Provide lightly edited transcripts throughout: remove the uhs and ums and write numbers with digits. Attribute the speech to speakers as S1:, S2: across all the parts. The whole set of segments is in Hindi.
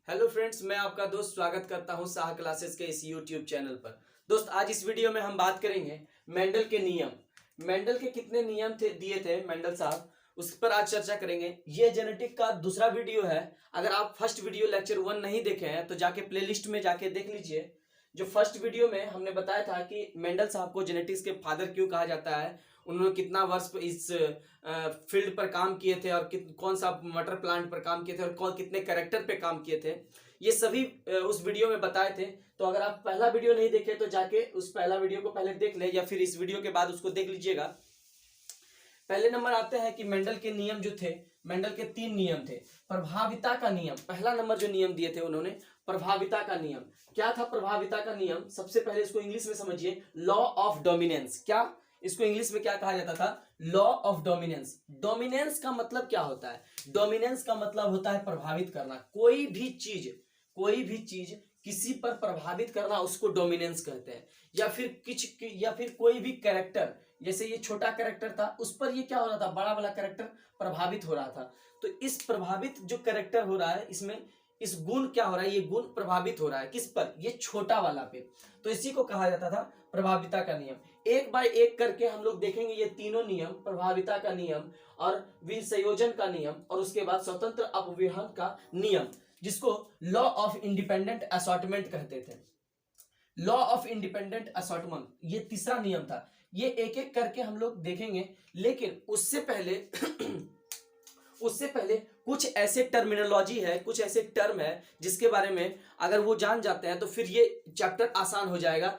S1: हेलो फ्रेंड्स, मैं आपका दोस्त स्वागत करता हूं साह क्लासेस के इस यूट्यूब चैनल पर। दोस्त, आज इस वीडियो में हम बात करेंगे मेंडल के नियम। मेंडल के कितने नियम थे दिए थे मेंडल साहब, उस पर आज चर्चा करेंगे। ये जेनेटिक का दूसरा वीडियो है। अगर आप फर्स्ट वीडियो लेक्चर 1 नहीं देखे हैं तो जाके प्लेलिस्ट में जाके देख लीजिए। जो फर्स्ट वीडियो में हमने बताया था कि मेंडल साहब को जेनेटिक्स के फादर क्यों कहा जाता है, उन्होंने कितना वर्ष इस फील्ड पर काम किए थे और कौन सा मटर प्लांट पर काम किए थे और कितने कैरेक्टर पे काम किए थे, ये सभी उस वीडियो में बताए थे। तो अगर आप पहला वीडियो नहीं देखे तो जाके उस पहला वीडियो को पहले देख ले या फिर इस वीडियो के बाद उसको देख लीजिएगा। पहले नंबर आते हैं कि मेंडल के नियम जो थे, मेंडल के 3 नियम थे। प्रभाविता का नियम, पहला नंबर जो नियम दिए थे उन्होंने, प्रभाविता का नियम। क्या था प्रभाविता का नियम? सबसे पहले इसको इंग्लिश में समझिए, लॉ ऑफ डोमिनेंस। क्या इसको इंग्लिश में क्या कहा जाता था? Law of dominance. डोमिनेंस का मतलब क्या होता है? डोमिनेंस का मतलब होता है प्रभावित करना। कोई भी चीज किसी पर प्रभावित करना, उसको डोमिनेंस कहते हैं। या फिर कोई भी कैरेक्टर, जैसे ये छोटा कैरेक्टर था, उस पर ये क्या हो रहा था, बड़ा वाला कैरेक्टर प्रभावित हो रहा था। तो इस प्रभावित जो कैरेक्टर हो रहा है, इसमें इस गुण क्या हो रहा है, ये गुण प्रभावित हो रहा है किस पर? ये छोटा वाला पे। तो इसी को कहा जाता था प्रभाविता का नियम। एक बाय एक करके हम लोग देखेंगे ये तीनों नियम, प्रभाविता का नियम और विसंयोजन का नियम और उसके बाद स्वतंत्र अपव्यवहार का नियम, जिसको लॉ ऑफ इंडिपेंडेंट असॉर्टमेंट कहते थे। लॉ ऑफ इंडिपेंडेंट असॉर्टमेंट, ये तीसरा नियम था। ये एक एक करके हम लोग देखेंगे, लेकिन उससे पहले उससे पहले कुछ ऐसे टर्मिनोलॉजी है, कुछ ऐसे टर्म है जिसके बारे में अगर वो जान जाते हैं तो फिर ये चैप्टर आसान हो जाएगा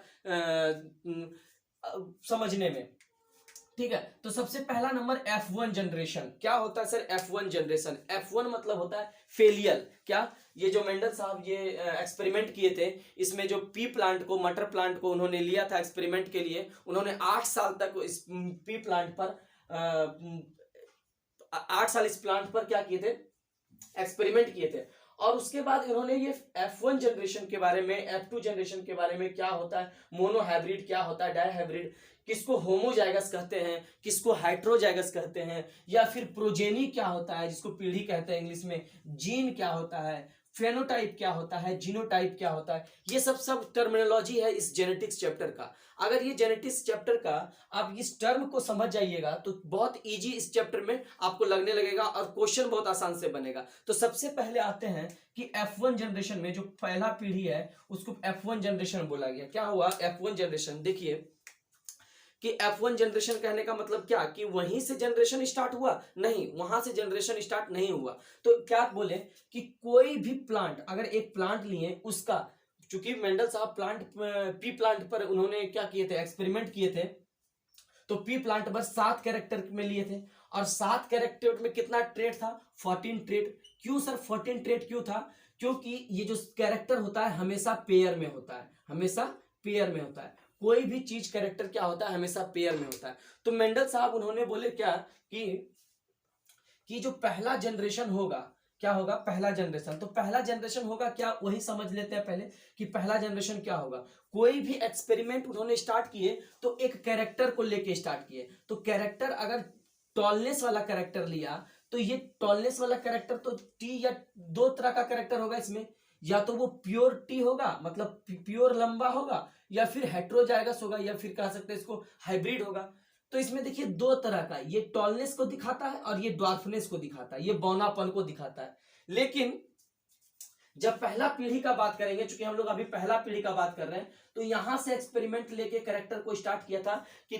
S1: समझने में। ठीक है, तो सबसे पहला नंबर F1 जनरेशन। क्या होता है सर F1 जनरेशन? F1 मतलब होता है फेलियर। क्या? ये जो मेंडल साहब ये एक्सपेरिमेंट किए थे, इसमें जो पी प्लांट को, मटर प्लांट को उन्होंने लिया था एक्सपेरिमेंट के लिए। उन्होंने 8 साल तक इस पी प्लांट पर 8 साल इस प्लांट पर क्या किए थे, एक्सपेरिमेंट किए थे। और उसके बाद इन्होंने ये F1 जनरेशन के बारे में, F2 जनरेशन के बारे में, क्या होता है मोनो हाइब्रिड, क्या होता है डाई हाइब्रिड, किसको होमोजाइगस कहते हैं, किसको हेट्रोजाइगस कहते हैं, या फिर प्रोजेनी क्या होता है जिसको पीढ़ी कहते हैं इंग्लिश में, जीन क्या होता है, फेनोटाइप क्या होता है, जीनोटाइप क्या होता है, ये सब टर्मिनोलॉजी है इस जेनेटिक्स चैप्टर का। अगर ये जेनेटिक्स चैप्टर का आप इस टर्म को समझ जाइएगा तो बहुत इजी इस चैप्टर में आपको लगने लगेगा और क्वेश्चन बहुत आसान से बनेगा। तो सबसे पहले आते हैं कि F1 जनरेशन में जो पहला पीढ़ी है उसको F1 जनरेशन बोला गया। क्या हुआ F1 जनरेशन? देखिए कि F1 जनरेशन कहने का मतलब क्या, कि वहीं से जनरेशन स्टार्ट हुआ? नहीं, वहां से जनरेशन स्टार्ट नहीं हुआ। तो क्या बोले कि कोई भी प्लांट, अगर एक प्लांट लिए उसका, चूंकि मेंडल साहब पी प्लांट पर उन्होंने क्या किए थे, एक्सपेरिमेंट किए थे, तो पी प्लांट पर 7 कैरेक्टर में लिए थे और 7 कैरेक्टर में कितना ट्रेट था? 14 ट्रेट। क्यों सर 14 ट्रेट क्यों था? क्योंकि ये जो कैरेक्टर होता है हमेशा पेयर में होता है, हमेशा पेयर में होता है। कोई भी चीज कैरेक्टर क्या होता है, हमेशा पेयर में होता है। तो मेंडल साहब उन्होंने बोले क्या कि जो पहला जनरेशन होगा, क्या होगा? पहला जनरेशन। तो पहला जनरेशन होगा क्या, वही समझ लेते हैं पहले कि पहला जनरेशन क्या होगा। कोई भी एक्सपेरिमेंट उन्होंने स्टार्ट किए तो एक कैरेक्टर को लेके स्टार्ट किए। तो कैरेक्टर, अगर टॉलनेस वाला कैरेक्टर लिया तो ये टॉलनेस वाला कैरेक्टर तो टी, या 2 तरह का कैरेक्टर होगा इसमें, या तो वो प्योर टी होगा, मतलब प्योर लंबा होगा, या फिर हेट्रोजाइगस होगा, या फिर कह सकते हैं इसको हाइब्रिड होगा। तो इसमें देखिए 2 तरह का, ये टॉलनेस को दिखाता है और ये ड्वार्फनेस को दिखाता है, ये बौनापन को दिखाता है। लेकिन जब पहला पीढ़ी का बात करेंगे, चूंकि हम लोग अभी पहला पीढ़ी का बात कर रहे हैं, तो यहां से एक्सपेरिमेंट लेके कैरेक्टर को स्टार्ट किया था कि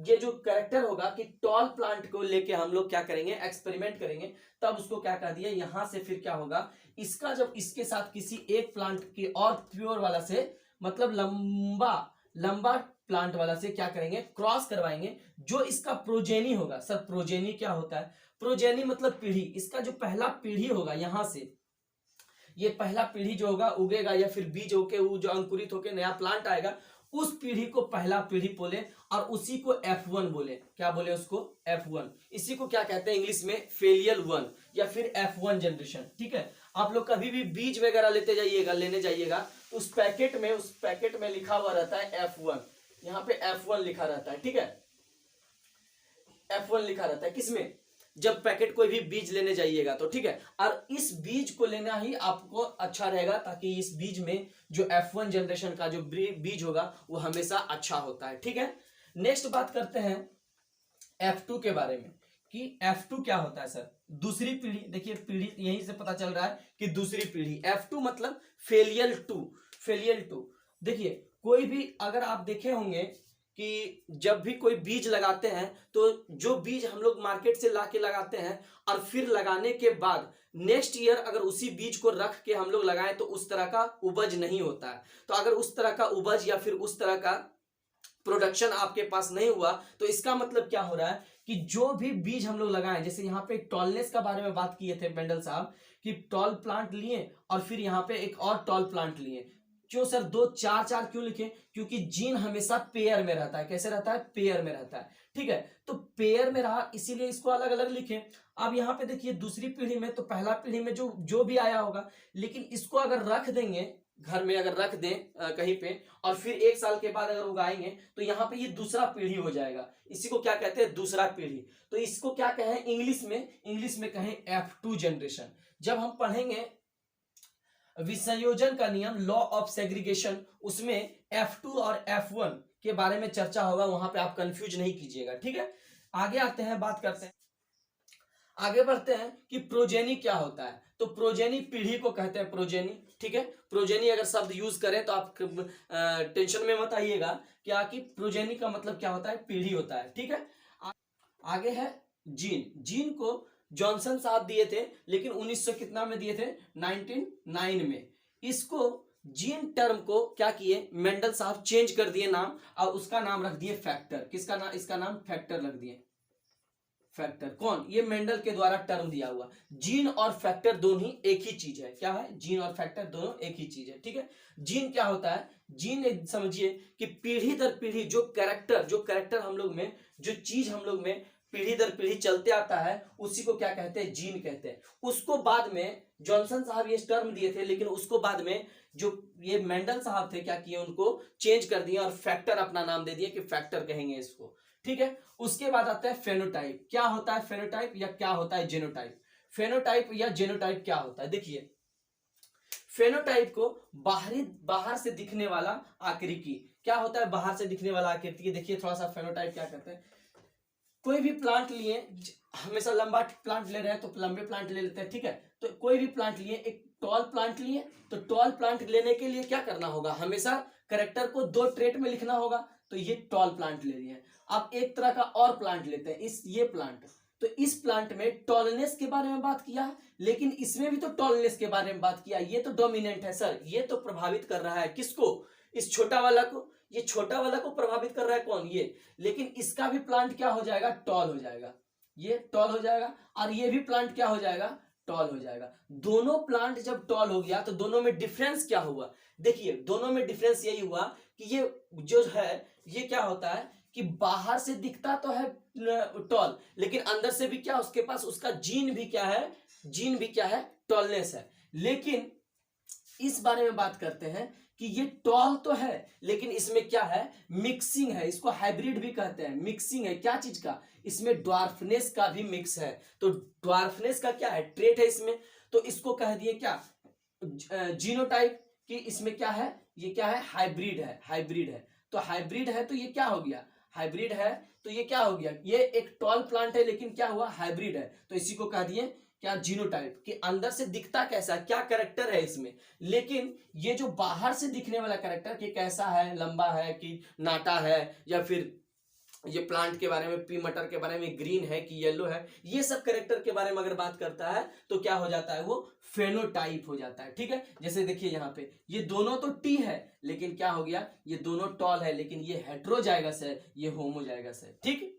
S1: ये जो कैरेक्टर होगा कि टॉल प्लांट को लेके हम लोग क्या करेंगे, एक्सपेरिमेंट करेंगे। तब उसको क्या कर दिया, यहां से फिर क्या होगा, इसका जब इसके साथ किसी एक प्लांट के और प्योर वाला से, मतलब लंबा लंबा प्लांट वाला से क्या करेंगे, क्रॉस करवाएंगे, जो इसका प्रोजेनी होगा। सर प्रोजेनी क्या होता है? प्रोजेनी मतलब पीढ़ी। इसका जो पहला पीढ़ी होगा, यहां से ये पहला पीढ़ी जो होगा उगेगा, या फिर बीज होके वो जो अंकुरित होके नया प्लांट आएगा, उस पीढ़ी को पहला पीढ़ी बोले और उसी को F1 बोले। क्या बोले उसको? F1। इसी को क्या कहते हैं इंग्लिश में? फेलियर 1 या फिर F1 जनरेशन। ठीक है, आप लोग कभी भी बीज वगैरह लेने जाइएगा, उस पैकेट में लिखा हुआ रहता है F1। यहाँ पे F1 लिखा रहता है। ठीक है, F1 लिखा रहता है किसमें? जब पैकेट कोई भी बीज लेने जाइएगा तो, ठीक है। और इस बीज को लेना ही आपको अच्छा रहेगा, ताकि इस बीज में जो F1 जनरेशन का जो बीज होगा वो हमेशा अच्छा होता है, ठीक है। नेक्स्ट बात करते हैं F2 के बारे में कि F2 क्या होता है सर। दूसरी पीढ़ी, देखिए पीढ़ी यहीं से पता चल रहा है कि दूसरी पीढ़ी। F2 मतलब फेलियर टू। देखिए कोई भी अगर आप देखे होंगे कि जब भी कोई बीज लगाते हैं तो जो बीज हम लोग मार्केट से लाके लगाते हैं और फिर लगाने के बाद नेक्स्ट ईयर अगर उसी बीज को रख के हम लोग लगाएं तो उस तरह का उपज नहीं होता है। तो अगर उस तरह का उपज या फिर उस तरह का प्रोडक्शन आपके पास नहीं हुआ तो इसका मतलब क्या हो रहा है कि जो भी बीज हम लोग लगाएं, जैसे यहाँ पे टॉलनेस का बारे में बात किए थे मेंडल साहब कि टॉल प्लांट लिए और फिर यहाँ पे एक और टॉल प्लांट लिए। क्यों सर 2 4 4 क्यों लिखे? क्योंकि जीन हमेशा पेयर में रहता है। कैसे रहता है? पेयर में रहता है, ठीक है। तो पेयर में रहा इसीलिए इसको अलग अलग लिखे। अब यहाँ पे देखिए दूसरी पीढ़ी में तो पहला पीढ़ी में जो भी आया होगा, लेकिन इसको अगर रख देंगे घर में, अगर रख दें कहीं पे और फिर 1 साल के बाद अगर उगाएंगे तो यहाँ पे ये दूसरा पीढ़ी हो जाएगा। इसी को क्या कहते हैं? दूसरा पीढ़ी। तो इसको क्या कहें इंग्लिश में कहें F2 जनरेशन। जब हम पढ़ेंगे विसंयोजन का नियम, लॉ ऑफ सेग्रीगेशन, उसमें F2 और F1 के बारे में चर्चा होगा, वहां पे आप कंफ्यूज नहीं कीजिएगा, ठीक है। आगे आते हैं, बात करते हैं, आगे बढ़ते हैं कि प्रोजेनी क्या होता है। तो प्रोजेनी पीढ़ी को कहते हैं, प्रोजेनी, ठीक है। प्रोजेनी अगर शब्द यूज करें तो आप टेंशन में मत आइएगा क्या कि प्रोजेनी का मतलब क्या होता है? पीढ़ी होता है, ठीक है। आगे है जीन को जॉनसन साहब दिए थे, लेकिन 1900 कितना में दिए थे? 1909 में। इसको जीन टर्म को क्या किए? मेंडल साहब चेंज कर दिए नाम और उसका नाम रख दिए फैक्टर। किसका नाम? इसका नाम फैक्टर रख दिए। फैक्टर कौन? ये मेंडल के द्वारा टर्म दिया हुआ। जीन और फैक्टर दोनों ही एक ही चीज है। क्या है? जीन और फैक्टर दोनों एक ही चीज है, ठीक है। जीन क्या होता है? जीन समझिए कि पीढ़ी दर पीढ़ी जो कैरेक्टर हम लोग में, जो चीज हम लोग में पीढ़ी दर पीढ़ी चलते आता है, उसी को क्या कहते हैं? जीन कहते हैं। उसको बाद में जॉनसन साहब ये टर्म दिए थे, लेकिन उसको बाद में जो ये मेंडल साहब थे क्या किए? उनको चेंज कर दिया और फैक्टर अपना नाम दे दिया कि फैक्टर कहेंगे इसको, ठीक है। उसके बाद आता है फेनोटाइप। क्या होता है फेनोटाइप या क्या होता है जेनोटाइप? फेनोटाइप या जेनोटाइप क्या होता है? देखिए फेनोटाइप को बाहर से दिखने वाला आकृति। क्या होता है बाहर से दिखने वाला आकृति? देखिए थोड़ा सा फेनोटाइप क्या कहते हैं। कोई भी प्लांट लिए, हमेशा लंबा प्लांट ले रहे हैं तो लंबे प्लांट ले लेते हैं, ठीक है। तो कोई भी प्लांट लिए, एक टॉल प्लांट लिए, तो टॉल प्लांट लेने के लिए क्या करना होगा? हमेशा कैरेक्टर को 2 ट्रेट में लिखना होगा। तो ये टॉल प्लांट ले लिए। आप एक तरह का और प्लांट लेते हैं, ये प्लांट, तो इस प्लांट में टॉलनेस के बारे में बात किया है, लेकिन इसमें भी तो टॉलनेस के बारे में बात किया। ये तो डोमिनेंट है सर, ये तो प्रभावित कर रहा है किसको? इस छोटा वाला को। ये छोटा वाला को प्रभावित कर रहा है कौन? ये। लेकिन इसका भी प्लांट क्या हो जाएगा? टॉल हो जाएगा। ये टॉल हो जाएगा और ये भी प्लांट क्या हो जाएगा? टॉल हो जाएगा। दोनों प्लांट जब टॉल हो गया तो दोनों में डिफरेंस क्या हुआ? देखिए दोनों में डिफरेंस यही हुआ कि ये जो है ये क्या होता है कि बाहर से दिखता तो है टॉल, लेकिन अंदर से भी क्या उसके पास उसका जीन भी क्या है? जीन भी क्या है? टॉलनेस है। लेकिन इस बारे में बात करते हैं कि ये टॉल तो है, लेकिन इसमें क्या है? मिक्सिंग है। इसको हाइब्रिड भी कहते हैं। मिक्सिंग है क्या चीज का? इसमें ड्वार्फनेस का भी मिक्स है। तो ड्वार्फनेस का क्या है? ट्रेट है इसमें। तो इसको कह दिए क्या? जीनोटाइप। कि इसमें क्या है? ये क्या है? हाइब्रिड है। हाइब्रिड है तो हाइब्रिड है तो ये क्या हो गया? हाइब्रिड है तो ये क्या हो गया? ये एक टॉल प्लांट है, लेकिन क्या हुआ? हाइब्रिड है। तो इसी को कह दिए क्या? जीनोटाइप। कि अंदर से दिखता कैसा, क्या कैरेक्टर है इसमें, लेकिन ये जो बाहर से दिखने वाला कैरेक्टर कि कैसा है, लंबा है कि नाटा है, या फिर ये प्लांट के बारे में, पी मटर के बारे में ग्रीन है कि येलो है, ये सब कैरेक्टर के बारे में अगर बात करता है तो क्या हो जाता है? वो फेनोटाइप हो जाता है, ठीक है। जैसे देखिए यहाँ पे ये दोनों तो टी है, लेकिन क्या हो गया? ये दोनों टॉल है, लेकिन ये हेट्रोजाइगस है, ये होमोजाइगस है, ठीक।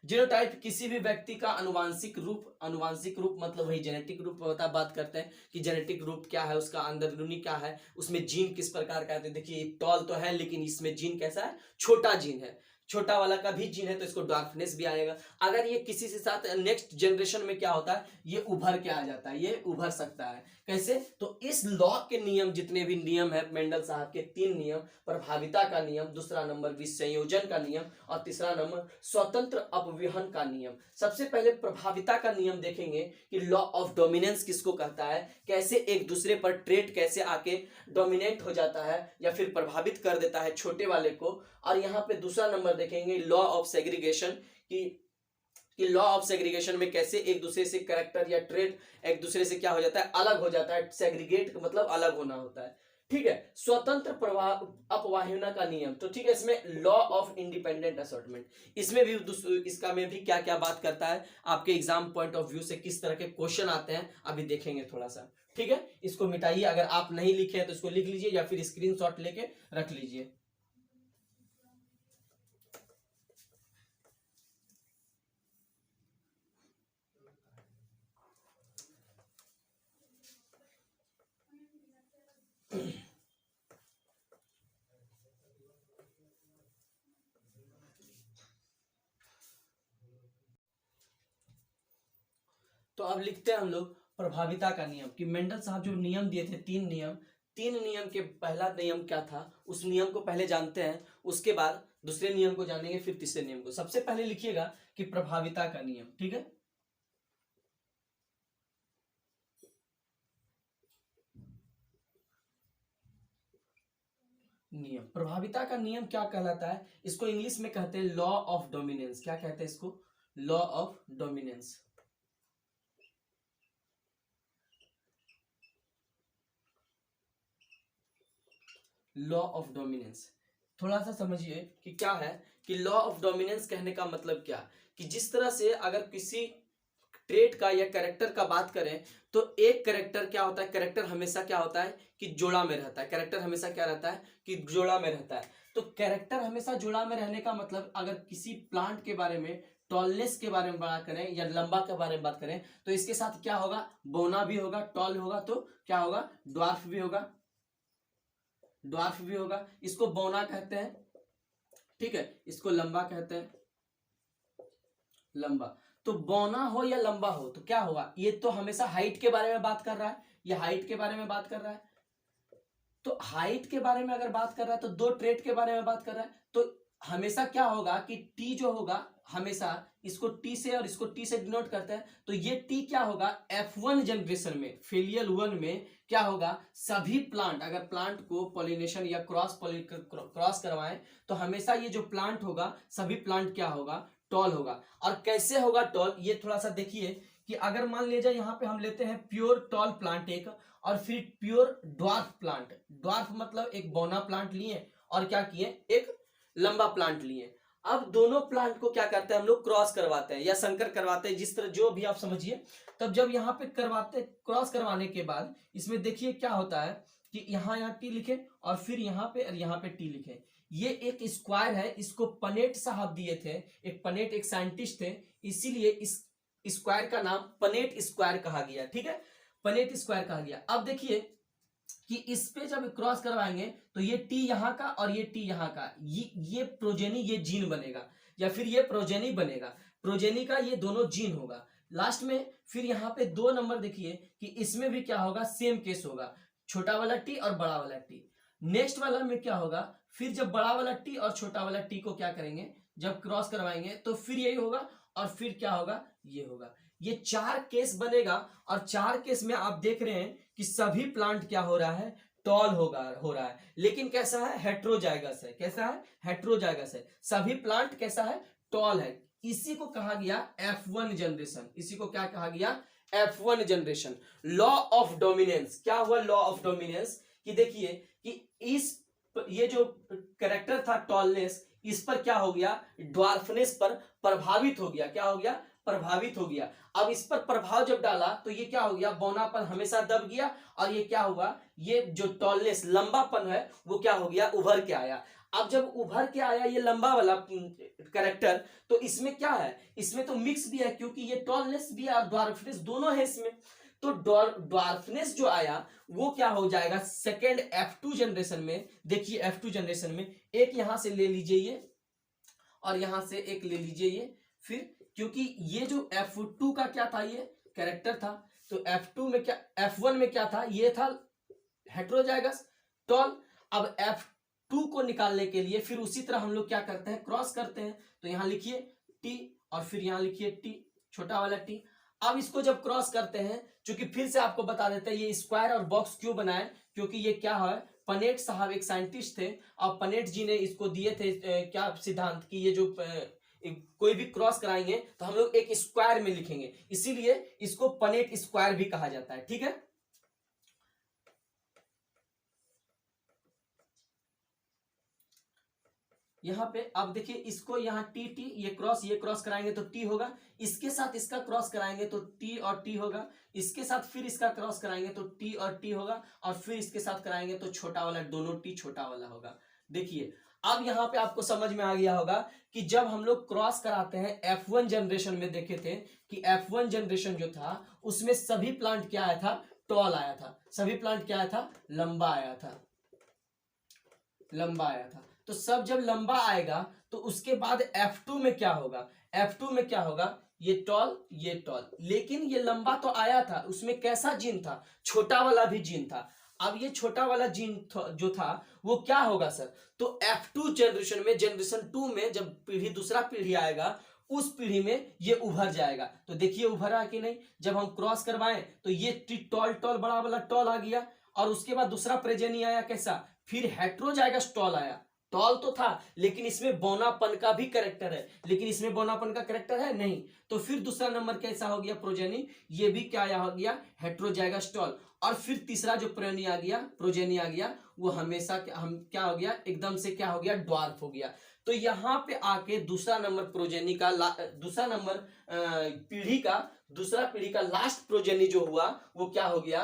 S1: जीनोटाइप किसी भी व्यक्ति का अनुवांशिक रूप मतलब वही जेनेटिक रूप होता है। बात करते हैं कि जेनेटिक रूप क्या है, उसका अंदरूनी क्या है, उसमें जीन किस प्रकार का है। देखिए टॉल तो है, लेकिन इसमें जीन कैसा है? छोटा जीन है। छोटा वाला का भी जीन है तो इसको ड्वार्फनेस भी आएगा। अगर ये किसी से साथ नेक्स्ट जनरेशन में क्या होता है, ये उभर के आ जाता है, ये उभर सकता है। कैसे? तो इस लॉ के नियम, जितने भी नियम है मेंडल साहब के 3 नियम, प्रभाविता का नियम, दूसरा नंबर विसंयोजन का नियम और तीसरा नंबर स्वतंत्र अपव्यवहन का नियम। सबसे पहले प्रभाविता का नियम देखेंगे कि लॉ ऑफ डोमिनेंस किसको कहता है, कैसे एक दूसरे पर ट्रेट कैसे आके डोमिनेट हो जाता है या फिर प्रभावित कर देता है छोटे वाले को। और यहाँ पे दूसरा नंबर देखेंगे लॉ ऑफ सेग्रीगेशन कि लॉ ऑफ सेग्रीगेशन में कैसे एक दूसरे से कैरेक्टर या ट्रेट एक दूसरे से क्या हो जाता है, अलग हो जाता है। सेग्रीगेट मतलब अलग होना होता है। ठीक है, स्वतंत्र अपवाहना का नियम, तो ठीक है, इसमें लॉ ऑफ इंडिपेंडेंट असॉर्टमेंट, इसमें भी इसका में भी क्या क्या बात करता है, आपके एग्जाम पॉइंट ऑफ व्यू से किस तरह के क्वेश्चन आते हैं अभी देखेंगे थोड़ा सा। ठीक है, इसको मिटाइए, अगर आप नहीं लिखे हैं तो इसको लिख लीजिए या फिर स्क्रीनशॉट लेके रख लीजिए। तो अब लिखते हैं हम लोग प्रभाविता का नियम कि मेंडल साहब जो नियम दिए थे 3 नियम, 3 नियम के पहला नियम क्या था उस नियम को पहले जानते हैं, उसके बाद दूसरे नियम को जानेंगे, फिर तीसरे नियम को। सबसे पहले लिखिएगा कि प्रभाविता का नियम। ठीक है, नियम, प्रभाविता का नियम क्या कहलाता है, इसको इंग्लिश में कहते हैं लॉ ऑफ डोमिनेंस। क्या कहते हैं इसको? Law of dominance. Law of dominance थोड़ा सा समझिए कि क्या है, कि लॉ ऑफ डोमिनेंस कहने का मतलब क्या, कि जिस तरह से अगर किसी ट्रेट का या कैरेक्टर का बात करें तो एक कैरेक्टर क्या होता है, कैरेक्टर हमेशा क्या होता है कि जोड़ा में रहता है, कैरेक्टर हमेशा क्या रहता है कि जोड़ा में रहता है। तो कैरेक्टर हमेशा जोड़ा में रहने का मतलब, अगर किसी प्लांट के बारे में, टॉलनेस के बारे में बात करें या लंबा के बारे में बात करें तो इसके साथ क्या होगा, बोना भी होगा, टॉल होगा, तो क्या होगा, ड्वार्फ भी होगा, ड्वार्फ भी होगा। इसको बोना कहते हैं। ठीक है, इसको लंबा कहते हैं, लंबा। तो बौना हो या लंबा हो तो क्या होगा, ये तो हमेशा हाइट के बारे में बात कर रहा है, ये हाइट के बारे में बात कर रहा है। तो हाइट के बारे में अगर बात कर रहा है तो 2 ट्रेट के बारे में बात कर रहा है, तो हमेशा क्या होगा कि टी जो होगा, हमेशा इसको टी से और इसको टी से डिनोट करते हैं, तो ये टी क्या होगा, F1 जनरेशन में, फेलियल 1 में क्या होगा, सभी प्लांट, अगर प्लांट को पॉलिनेशन या क्रॉस करवाएं तो हमेशा ये जो प्लांट होगा, सभी प्लांट क्या होगा, टॉल होगा। और कैसे होगा टॉल, ये थोड़ा सा देखिए कि अगर मान लीजिए यहाँ पे हम लेते हैं प्योर टॉल प्लांट एक, और फिर प्योर ड्वार्फ प्लांट। ड्वार्फ मतलब एक बौना प्लांट लिए और क्या किए, एक लंबा प्लांट लिए। अब दोनों प्लांट को क्या करते हैं हम लोग, क्रॉस करवाते हैं या संकर करवाते हैं, जिस तरह जो भी आप समझिए। तब जब यहाँ पे करवाते, क्रॉस करवाने के बाद इसमें देखिए क्या होता है कि यहाँ टी लिखे और फिर यहाँ पे टी लिखे। ये एक स्क्वायर है, इसको पनेट साहब दिए थे, एक पनेट एक साइंटिस्ट थे, इसीलिए इस स्क्वायर का नाम पनेट स्क्वायर कहा गया। ठीक है, पनेट स्क्वायर कहा गया। अब देखिए कि इस पे जब क्रॉस करवाएंगे तो ये टी यहाँ का और ये टी यहाँ का, ये प्रोजेनी, ये जीन बनेगा, या फिर ये प्रोजेनी बनेगा, प्रोजेनी का ये दोनों जीन होगा लास्ट में। फिर यहाँ पे 2 नंबर देखिए कि इसमें भी क्या होगा, सेम केस होगा, छोटा वाला टी और बड़ा वाला टी। नेक्स्ट वाला में क्या होगा, फिर जब बड़ा वाला टी और छोटा वाला टी को क्या करेंगे, जब क्रॉस करवाएंगे तो फिर यही होगा और फिर क्या होगा, ये होगा। ये 4 केस बनेगा और 4 केस में आप देख रहे हैं कि सभी प्लांट क्या हो रहा है, टॉल हो रहा है, लेकिन कैसा है, हेट्रोजाइगस है। कैसा है, हेट्रोजाइगस है। सभी प्लांट कैसा है, टॉल है। इसी को कहा गया F1 जनरेशन। इसी को क्या कहा गया, F1 generation. Law of dominance, क्या हुआ लॉ ऑफ डोमिनेंस, कि देखिए कि ये जो कैरेक्टर था टॉलनेस, इस पर क्या हो गया, ड्वार्फनेस पर प्रभावित हो गया। क्या हो गया, प्रभावित हो गया। अब इस पर प्रभाव जब डाला तो ये क्या हो गया, बौनापन हमेशा दब गया और ये क्या होगा, ये जो टॉलनेस लंबापन है वो क्या हो गया, उभर के आया। अब जब उभर के आया ये लंबा वाला कैरेक्टर, तो इसमें क्या है, इसमें तो मिक्स भी है, क्योंकि ये टॉलनेस भी है और ड्वार्फनेस दोनों है इसमें। तो ड्वार्फनेस जो आया वो क्या हो जाएगा, सेकेंड F2 जनरेशन में। देखिए F2 जनरेशन में एक यहां से ले लीजिए ये, और यहां से एक ले लीजिए ये। फिर क्योंकि ये जो F2 का क्या था, ये कैरेक्टर था, तो F2 में क्या, F1 में क्या था, ये था हेट्रोजाइगस टॉल। अब F2 को निकालने के लिए फिर उसी तरह हम लोग क्या करते हैं, क्रॉस करते हैं। तो यहां लिखिए T और फिर यहां लिखिए T, छोटा वाला T। अब इसको जब क्रॉस करते हैं, चूंकि फिर से आपको बता देते हैं ये स्क्वायर और बॉक्स क्यों बनाए, क्योंकि ये क्या है, पनेट साहब एक साइंटिस्ट थे और पनेट जी ने इसको दिए थे क्या सिद्धांत कि ये जो कोई भी क्रॉस कराएंगे तो हम लोग एक स्क्वायर में लिखेंगे, इसीलिए इसको पनेट स्क्वायर भी कहा जाता है। ठीक है, यहाँ पे अब देखिए इसको यहाँ टी टी, ये क्रॉस कराएंगे तो टी होगा, इसके साथ इसका क्रॉस कराएंगे तो टी और टी होगा, इसके साथ फिर इसका क्रॉस कराएंगे तो टी और टी होगा, और फिर इसके साथ कराएंगे तो छोटा वाला, दोनों टी छोटा वाला होगा। देखिए अब यहाँ पे आपको समझ में आ गया होगा कि जब हम लोग क्रॉस कराते हैं F1 जनरेशन में देखे थे कि F1 जनरेशन जो था उसमें सभी प्लांट क्या आया था, टॉल आया था, सभी प्लांट क्या आया था, लंबा आया था, लंबा आया था। तो सब जब लंबा आएगा तो उसके बाद F2 में क्या होगा, F2 में क्या होगा, ये टॉल ये टॉल, लेकिन ये लंबा तो आया था, उसमें कैसा जीन था, छोटा वाला भी जीन था। अब ये छोटा वाला जीन जो था वो क्या होगा सर, तो F2 जनरेशन में, जनरेशन 2 में जब पीढ़ी, दूसरा पीढ़ी आएगा उस पीढ़ी में ये उभर जाएगा। तो देखिए उभरा कि नहीं, जब हम क्रॉस करवाएं तो ये टॉल टॉल बड़ा वाला टॉल आ गया, और उसके बाद दूसरा प्रेजेनी आया कैसा, फिर हेट्रोजाइगस टॉल आया। टॉल तो था लेकिन इसमें बौनापन का भी कैरेक्टर है, लेकिन इसमें बौनापन का कैरेक्टर है नहीं, तो फिर दूसरा नंबर कैसा हो गया, प्रोजेनी, ये भी क्या हो गया, हेट्रोजाइगस टॉल। और फिर तीसरा जो प्रोजेनी आ गया वो हमेशा हम क्या हो गया, एकदम से क्या हो गया, ड्वार्फ हो गया। तो यहाँ पे आके दूसरा नंबर प्रोजेनी का, दूसरा नंबर दूसरा पीढ़ी का लास्ट प्रोजेनी जो हुआ वो क्या हो गया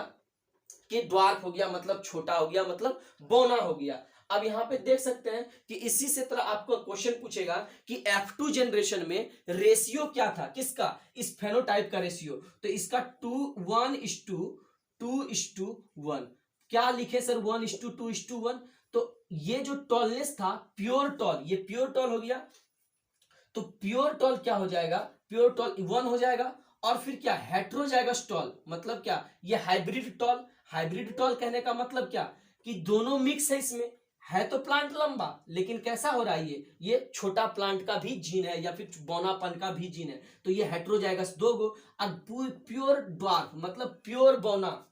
S1: कि ड्वार्फ हो गया, मतलब छोटा हो गया, मतलब बौना हो गया। अब यहाँ पे देख सकते हैं कि इसी से तरह आपको क्वेश्चन पूछेगा कि F2 जनरेशन में रेशियो क्या था, किसका, इस फेनोटाइप का रेशियो, तो इसका 2:1:1, क्या लिखे सर, 1:2:1। तो ये जो टॉलनेस था प्योर टॉल, ये प्योर टॉल हो गया, तो प्योर टॉल क्या हो जाएगा, प्योर टॉल 1 हो जाएगा। और फिर क्या, हेट्रोजाइगस टॉल, मतलब क्या, ये हाइब्रिड टॉल। हाइब्रिड टॉल कहने का मतलब क्या, कि दोनों मिक्स है, इसमें है तो प्लांट लंबा लेकिन कैसा हो रहा है, ये छोटा प्लांट का भी जीन है या फिर बौनापन का भी जीन है, तो ये हेट्रोजाइगस दो गो। अब प्योर ड्वार्फ मतलब प्योर बौना,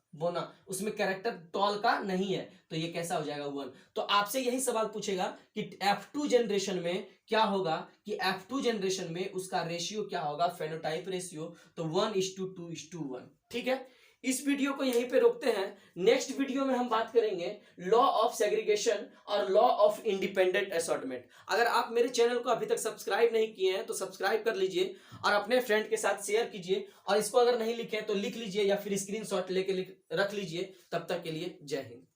S1: उसमें कैरेक्टर टॉल का नहीं है, तो ये कैसा हो जाएगा, 1। तो आपसे यही सवाल पूछेगा कि F2 जनरेशन में क्या होगा, कि F2 जनरेशन में उसका रेशियो क्या होगा, फेनोटाइप रेशियो, तो 1:2:1। ठीक है, इस वीडियो को यहीं पे रोकते हैं। नेक्स्ट वीडियो में हम बात करेंगे लॉ ऑफ सेग्रीगेशन और लॉ ऑफ इंडिपेंडेंट असॉर्टमेंट। अगर आप मेरे चैनल को अभी तक सब्सक्राइब नहीं किए हैं तो सब्सक्राइब कर लीजिए और अपने फ्रेंड के साथ शेयर कीजिए, और इसको अगर नहीं लिखे तो लिख लीजिए या फिर स्क्रीनशॉट लेके रख लीजिए। तब तक के लिए जय हिंद।